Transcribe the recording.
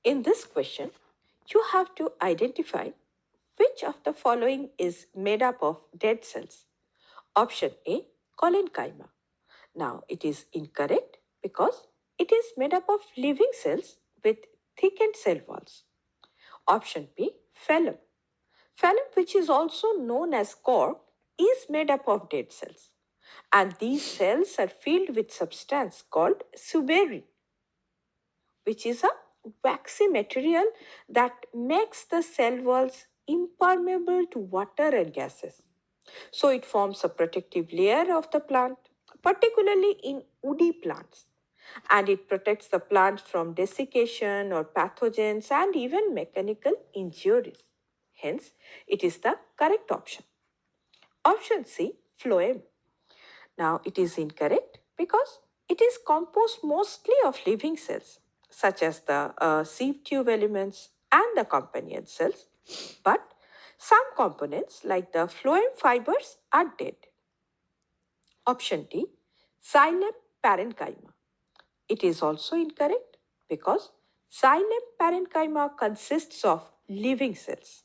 In this question, you have to identify which of the following is made up of dead cells. Option A, collenchyma. Now it is incorrect because it is made up of living cells with thickened cell walls. Option B, phloem. Phloem, which is also known as cork, is made up of dead cells. And these cells are filled with substance called suberin, which is a waxy material that makes the cell walls impermeable to water and gases. So it forms a protective layer of the plant, particularly in woody plants. And it protects the plant from desiccation or pathogens and even mechanical injuries. Hence, it is the correct option. Option C, phloem. Now, it is incorrect because it is composed mostly of living cells, such as the sieve tube elements and the companion cells. But some components, like the phloem fibers, are dead. Option D, xylem parenchyma. It is also incorrect because xylem parenchyma consists of living cells.